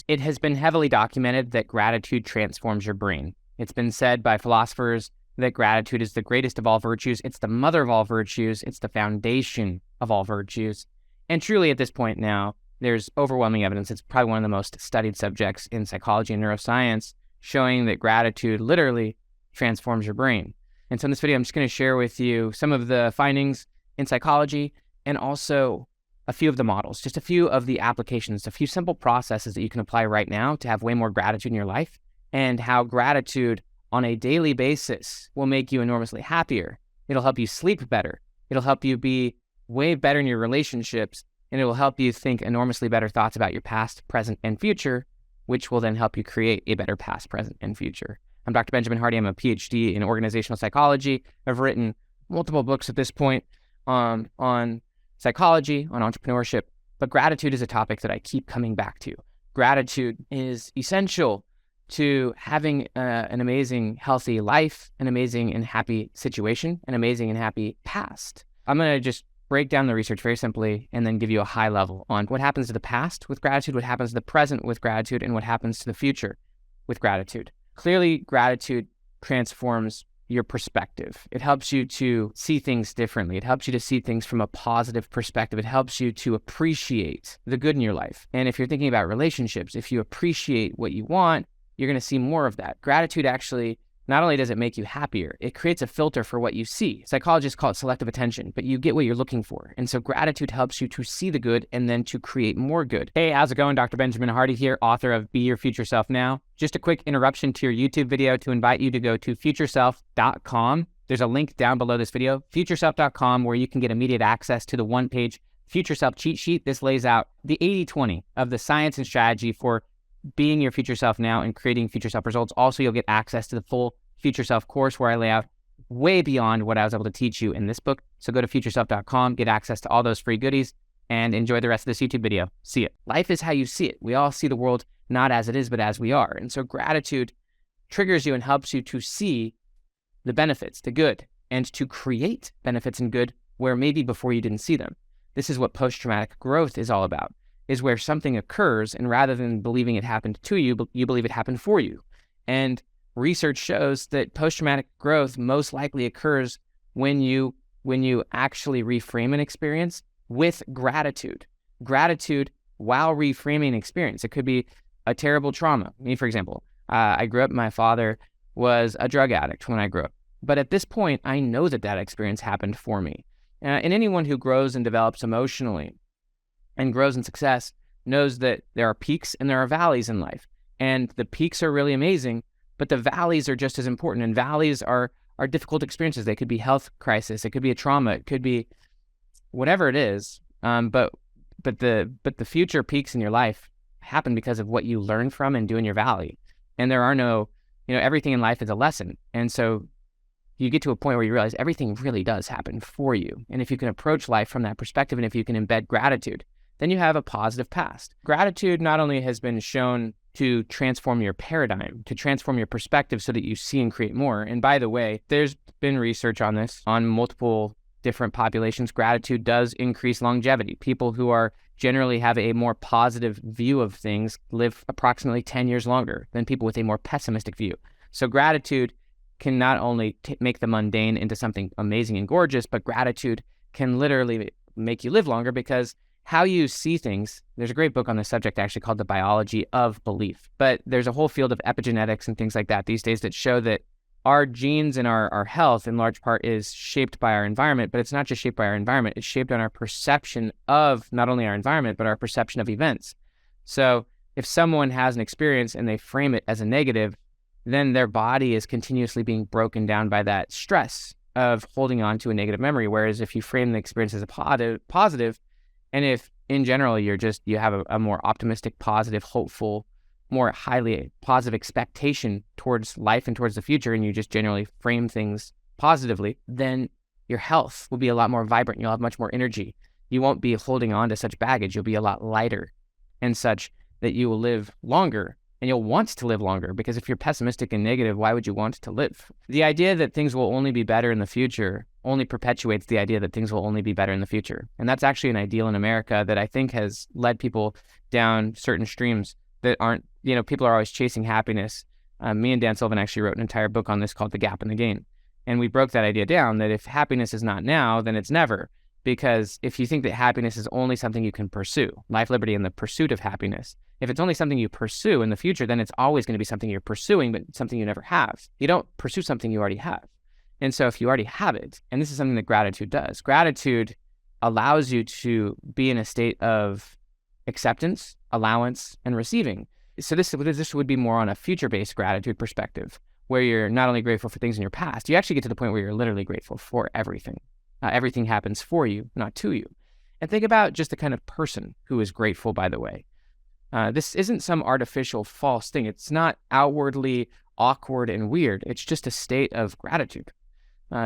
It has been heavily documented that gratitude transforms your brain. It's been said by philosophers that gratitude is the greatest of all virtues. It's the mother of all virtues. It's the foundation of all virtues. And truly at this point now, there's overwhelming evidence. It's probably one of the most studied subjects in psychology and neuroscience, showing that gratitude literally transforms your brain. And so in this video, I'm just going to share with you some of the findings in psychology and also a few of the models, just a few of the applications, a few simple processes that you can apply right now to have way more gratitude in your life, and how gratitude on a daily basis will make you enormously happier. It'll help you sleep better. It'll help you be way better in your relationships, and it will help you think enormously better thoughts about your past, present, and future, which will then help you create a better past, present, and future. I'm Dr. Benjamin Hardy. I'm a PhD in organizational psychology. I've written multiple books at this point on psychology, on entrepreneurship, but gratitude is a topic that I keep coming back to. Gratitude is essential to having an amazing, healthy life, an amazing and happy situation, an amazing and happy past. I'm going to just break down the research very simply and then give you a high level on what happens to the past with gratitude, what happens to the present with gratitude, and what happens to the future with gratitude. Clearly, gratitude transforms your perspective. It helps you to see things differently. It helps you to see things from a positive perspective. It helps you to appreciate the good in your life. And if you're thinking about relationships, if you appreciate what you want, you're going to see more of that. Gratitude actually, not only does it make you happier, it creates a filter for what you see. Psychologists call it selective attention, but you get what you're looking for. And so gratitude helps you to see the good and then to create more good. Hey, how's it going? Dr. Benjamin Hardy here, author of Be Your Future Self Now. Just a quick interruption to your YouTube video to invite you to go to futureself.com. There's a link down below this video, futureself.com, where you can get immediate access to the one-page Future Self cheat sheet. This lays out the 80-20 of the science and strategy for being your future self now and creating future self results. Also, you'll get access to the full Future Self course where I lay out way beyond what I was able to teach you in this book. So go to futureself.com, get access to all those free goodies, and enjoy the rest of this YouTube video. See it. Life is how you see it. We all see the world not as it is, but as we are. And so gratitude triggers you and helps you to see the benefits, the good, and to create benefits and good where maybe before you didn't see them. This is what post-traumatic growth is all about, is where something occurs, and rather than believing it happened to you, you believe it happened for you. And research shows that post-traumatic growth most likely occurs when you actually reframe an experience with gratitude. Gratitude while reframing an experience. It could be a terrible trauma. Me, for example, I grew up, my father was a drug addict when I grew up. But at this point, I know that experience happened for me. And anyone who grows and develops emotionally and grows in success knows that there are peaks and there are valleys in life. And the peaks are really amazing, but the valleys are just as important. And valleys are difficult experiences. They could be health crisis. It could be a trauma. It could be whatever it is. But the future peaks in your life happen because of what you learn from and do in your valley. And there are no, everything in life is a lesson. And so you get to a point where you realize everything really does happen for you. And if you can approach life from that perspective, and if you can embed gratitude, then you have a positive past. Gratitude not only has been shown to transform your paradigm, to transform your perspective so that you see and create more. And by the way, there's been research on this on multiple different populations. Gratitude does increase longevity. People who are generally have a more positive view of things live approximately 10 years longer than people with a more pessimistic view. So gratitude can not only make the mundane into something amazing and gorgeous, but gratitude can literally make you live longer, because how you see things, there's a great book on this subject actually called The Biology of Belief, but there's a whole field of epigenetics and things like that these days that show that our genes and our health in large part is shaped by our environment, but it's not just shaped by our environment, it's shaped on our perception of not only our environment, but our perception of events. So if someone has an experience and they frame it as a negative, then their body is continuously being broken down by that stress of holding on to a negative memory. Whereas if you frame the experience as a positive, and if in general you have a more optimistic, positive, hopeful, more highly positive expectation towards life and towards the future, and you just generally frame things positively, then your health will be a lot more vibrant. You'll have much more energy. You won't be holding on to such baggage. You'll be a lot lighter, and such that you will live longer, and you'll want to live longer, because if you're pessimistic and negative, why would you want to live? The idea that things will only be better in the future only perpetuates the idea that things will only be better in the future. And that's actually an ideal in America that I think has led people down certain streams that aren't, people are always chasing happiness. Me and Dan Sullivan actually wrote an entire book on this called The Gap in the Gain. And we broke that idea down that if happiness is not now, then it's never. Because if you think that happiness is only something you can pursue, life, liberty, and the pursuit of happiness, if it's only something you pursue in the future, then it's always going to be something you're pursuing, but something you never have. You don't pursue something you already have. And so if you already have it, and this is something that gratitude does, gratitude allows you to be in a state of acceptance, allowance, and receiving. So this would be more on a future-based gratitude perspective, where you're not only grateful for things in your past, you actually get to the point where you're literally grateful for everything. Everything happens for you, not to you. And think about just the kind of person who is grateful, by the way. This isn't some artificial false thing. It's not outwardly awkward and weird. It's just a state of gratitude.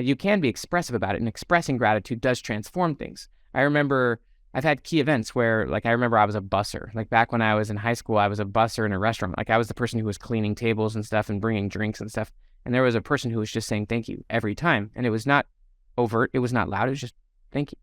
You can be expressive about it, and expressing gratitude does transform things. I remember I've had key events where, I remember I was a busser. Back when I was in high school, I was a busser in a restaurant. I was the person who was cleaning tables and stuff and bringing drinks and stuff. And there was a person who was just saying thank you every time. And it was not overt. It was not loud. It was just thank you.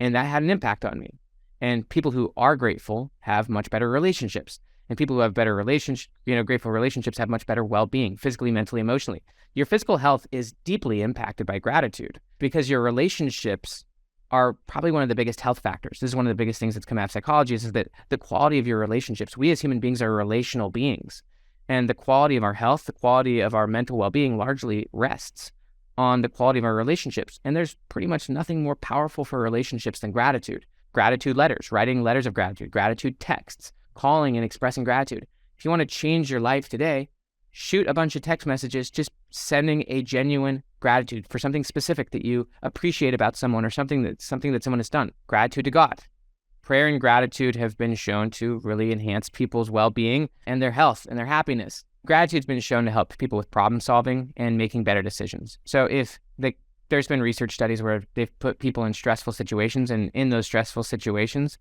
And that had an impact on me. And people who are grateful have much better relationships. And people who have better grateful relationships have much better well-being, physically, mentally, emotionally. Your physical health is deeply impacted by gratitude because your relationships are probably one of the biggest health factors. This is one of the biggest things that's come out of psychology is that the quality of your relationships, we as human beings are relational beings. And the quality of our health, the quality of our mental well-being largely rests on the quality of our relationships. And there's pretty much nothing more powerful for relationships than gratitude. Gratitude letters, writing letters of gratitude, gratitude texts, calling and expressing gratitude. If you want to change your life today, shoot a bunch of text messages, just sending a genuine gratitude for something specific that you appreciate about someone or something that someone has done. Gratitude to God. Prayer and gratitude have been shown to really enhance people's well-being and their health and their happiness. Gratitude's been shown to help people with problem solving and making better decisions. So there's been research studies where they've put people in stressful situations, and in those stressful situations,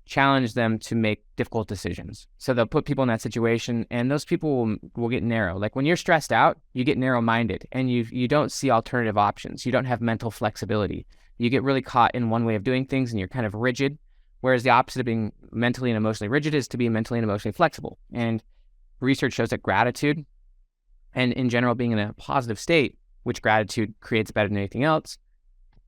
challenge them to make difficult decisions. So they'll put people in that situation, and those people will get narrow. When you're stressed out, you get narrow-minded, and you don't see alternative options. You don't have mental flexibility. You get really caught in one way of doing things, and you're kind of rigid, whereas the opposite of being mentally and emotionally rigid is to be mentally and emotionally flexible. And research shows that gratitude, and in general being in a positive state, which gratitude creates better than anything else,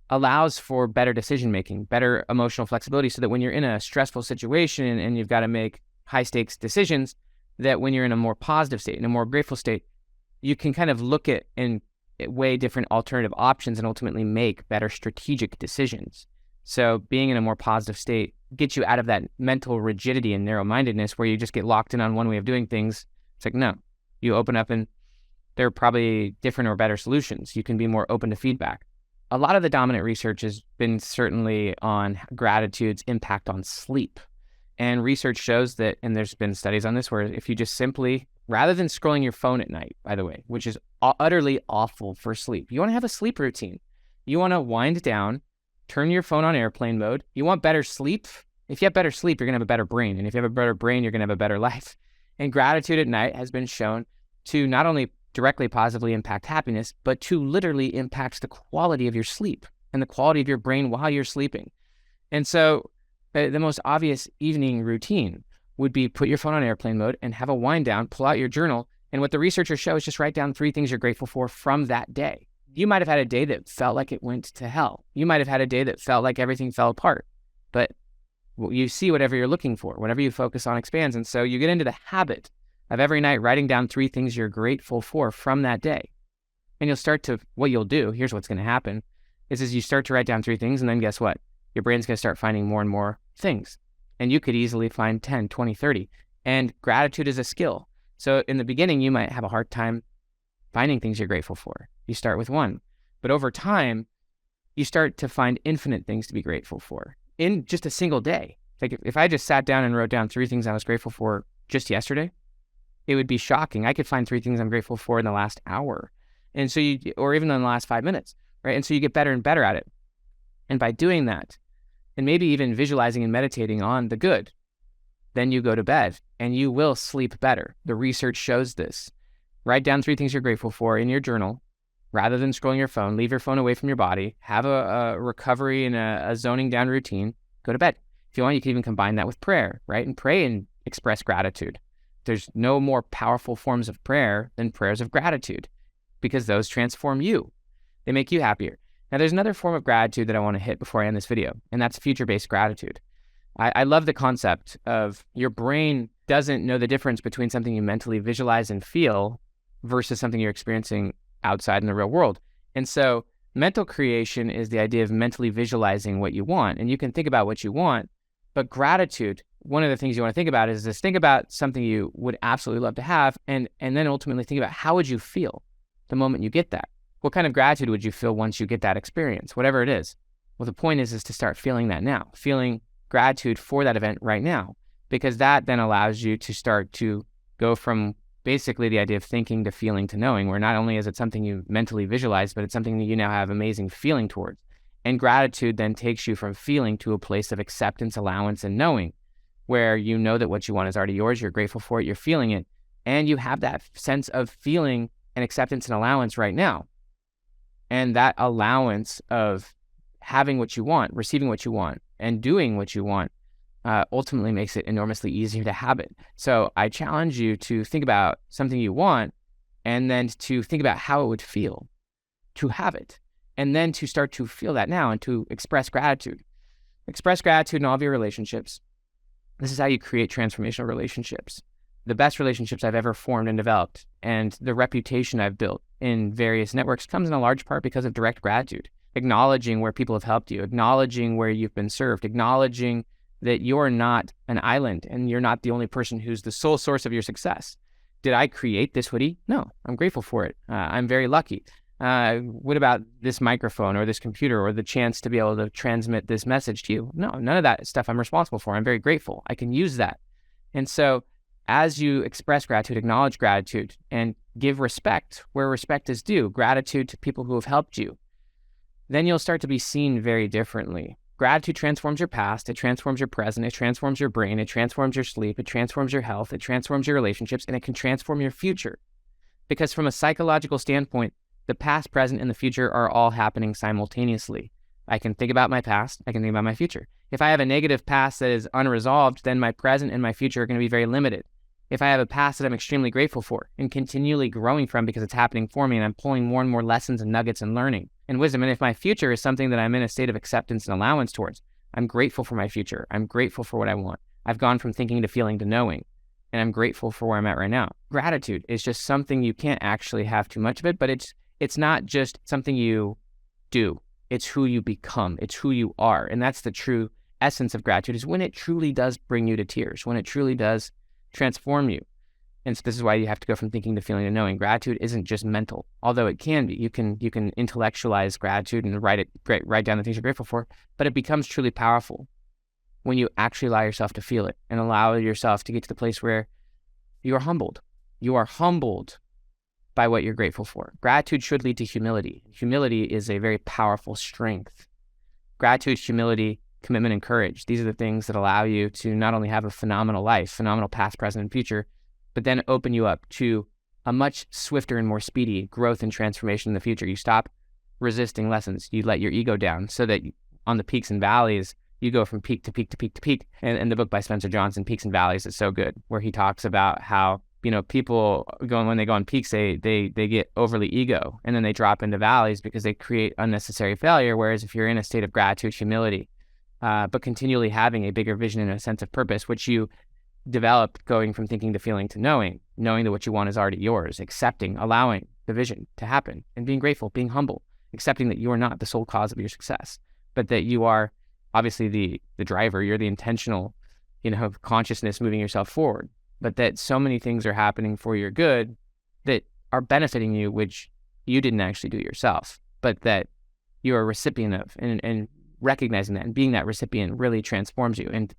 allows for better decision-making, better emotional flexibility, so that when you're in a stressful situation and you've got to make high-stakes decisions, that when you're in a more positive state, in a more grateful state, you can kind of look at and weigh different alternative options and ultimately make better strategic decisions. So being in a more positive state gets you out of that mental rigidity and narrow-mindedness where you just get locked in on one way of doing things. It's no, you open up and there are probably different or better solutions. You can be more open to feedback. A lot of the dominant research has been certainly on gratitude's impact on sleep. And research shows that, and there's been studies on this, where if you just simply, rather than scrolling your phone at night, by the way, which is utterly awful for sleep, you want to have a sleep routine. You want to wind down, turn your phone on airplane mode. You want better sleep? If you have better sleep, you're going to have a better brain. And if you have a better brain, you're going to have a better life. And gratitude at night has been shown to not only directly positively impact happiness, but to literally impact the quality of your sleep and the quality of your brain while you're sleeping. And so the most obvious evening routine would be put your phone on airplane mode and have a wind down, pull out your journal. And what the researchers show is just write down 3 things you're grateful for from that day. You might have had a day that felt like it went to hell. You might have had a day that felt like everything fell apart, but you see whatever you're looking for. Whatever you focus on expands. And so you get into the habit of every night writing down 3 things you're grateful for from that day. And you'll start to, what you'll do, here's what's going to happen, is you start to write down 3 things, and then guess what? Your brain's going to start finding more and more things. And you could easily find 10, 20, 30. And gratitude is a skill. So in the beginning, you might have a hard time finding things you're grateful for. You start with 1. But over time, you start to find infinite things to be grateful for in just a single day. If I just sat down and wrote down 3 things I was grateful for just yesterday, it would be shocking. I could find 3 things I'm grateful for in the last hour. And so or even in the last 5 minutes, right? And so you get better and better at it. And by doing that, and maybe even visualizing and meditating on the good, then you go to bed and you will sleep better. The research shows this. Write down 3 things you're grateful for in your journal, rather than scrolling your phone. Leave your phone away from your body. Have a recovery and a zoning down routine. Go to bed. If you want, you can even combine that with prayer, right? And pray and express gratitude. There's no more powerful forms of prayer than prayers of gratitude, because those transform you. They make you happier. Now, there's another form of gratitude that I want to hit before I end this video, and that's future-based gratitude. I love the concept of your brain doesn't know the difference between something you mentally visualize and feel versus something you're experiencing outside in the real world. And so mental creation is the idea of mentally visualizing what you want. And you can think about what you want, but gratitude, one of the things you want to think about is this: think about something you would absolutely love to have, and then ultimately think about how would you feel the moment you get that? What kind of gratitude would you feel once you get that experience, whatever it is? Well, the point is to start feeling that now, feeling gratitude for that event right now, because that then allows you to start to go from basically the idea of thinking to feeling to knowing, where not only is it something you mentally visualize, but it's something that you now have amazing feeling towards. And gratitude then takes you from feeling to a place of acceptance, allowance, and knowing, where you know that what you want is already yours, you're grateful for it, you're feeling it, and you have that sense of feeling and acceptance and allowance right now. And that allowance of having what you want, receiving what you want, and doing what you want ultimately makes it enormously easier to have it. So I challenge you to think about something you want, and then to think about how it would feel to have it, and then to start to feel that now and to express gratitude. Express gratitude in all of your relationships. This is how you create transformational relationships. The best relationships I've ever formed and developed, and the reputation I've built in various networks, comes in a large part because of direct gratitude. Acknowledging where people have helped you, acknowledging where you've been served, acknowledging that you're not an island and you're not the only person who's the sole source of your success. Did I create this hoodie? No, I'm grateful for it. I'm very lucky. What about this microphone or this computer or the chance to be able to transmit this message to you? No, none of that stuff I'm responsible for. I'm very grateful. I can use that. And so as you express gratitude, acknowledge gratitude, and give respect where respect is due, gratitude to people who have helped you, then you'll start to be seen very differently. Gratitude transforms your past, it transforms your present, it transforms your brain, it transforms your sleep, it transforms your health, it transforms your relationships, and it can transform your future. Because from a psychological standpoint, the past, present, and the future are all happening simultaneously. I can think about my past, I can think about my future. If I have a negative past that is unresolved, then my present and my future are going to be very limited. If I have a past that I'm extremely grateful for and continually growing from because it's happening for me and I'm pulling more and more lessons and nuggets and learning and wisdom, and if my future is something that I'm in a state of acceptance and allowance towards, I'm grateful for my future. I'm grateful for what I want. I've gone from thinking to feeling to knowing, and I'm grateful for where I'm at right now. Gratitude is just something you can't actually have too much of it, but it's not just something you do. It's who you become. It's who you are. And that's the true essence of gratitude, is when it truly does bring you to tears, when it truly does transform you. And so this is why you have to go from thinking to feeling to knowing. Gratitude isn't just mental, although it can be. You can intellectualize gratitude and write down the things you're grateful for, but it becomes truly powerful when you actually allow yourself to feel it and allow yourself to get to the place where you are humbled. You are humbled by what you're grateful for. Gratitude should lead to humility. Humility is a very powerful strength. Gratitude, humility, commitment, and courage. These are the things that allow you to not only have a phenomenal life, phenomenal past, present, and future, but then open you up to a much swifter and more speedy growth and transformation in the future. You stop resisting lessons. You let your ego down so that on the peaks and valleys, you go from peak to peak to peak to peak. And the book by Spencer Johnson, Peaks and Valleys, is so good, where he talks about how, people when they go on peaks, they get overly ego, and then they drop into valleys because they create unnecessary failure. Whereas if you're in a state of gratitude, humility, but continually having a bigger vision and a sense of purpose, which you develop going from thinking to feeling to knowing that what you want is already yours, accepting, allowing the vision to happen, and being grateful, being humble, accepting that you are not the sole cause of your success, but that you are obviously the driver, you're the intentional, consciousness moving yourself forward, but that so many things are happening for your good that are benefiting you, which you didn't actually do yourself, but that you're a recipient of, and recognizing that and being that recipient really transforms you, and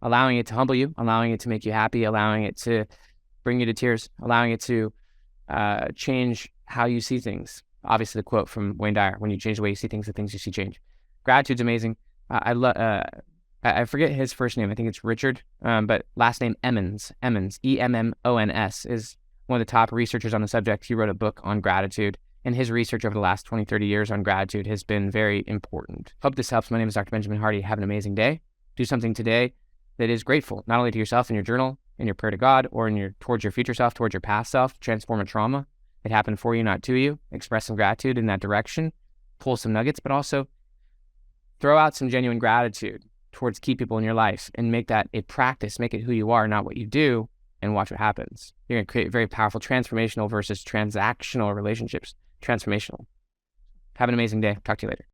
allowing it to humble you, allowing it to make you happy, allowing it to bring you to tears, allowing it to change how you see things. Obviously, the quote from Wayne Dyer: "When you change the way you see things, the things you see change." Gratitude's amazing. I forget his first name. I think it's Richard, but last name Emmons, Emmons, is one of the top researchers on the subject. He wrote a book on gratitude, and his research over the last 20, 30 years on gratitude has been very important. Hope this helps. My name is Dr. Benjamin Hardy. Have an amazing day. Do something today that is grateful, not only to yourself in your journal, in your prayer to God or towards your future self, towards your past self. Transform a trauma. It happened for you, not to you. Express some gratitude in that direction. Pull some nuggets, but also throw out some genuine gratitude towards key people in your life and make that a practice. Make it who you are, not what you do, and watch what happens. You're going to create very powerful transformational versus transactional relationships. Transformational. Have an amazing day. Talk to you later.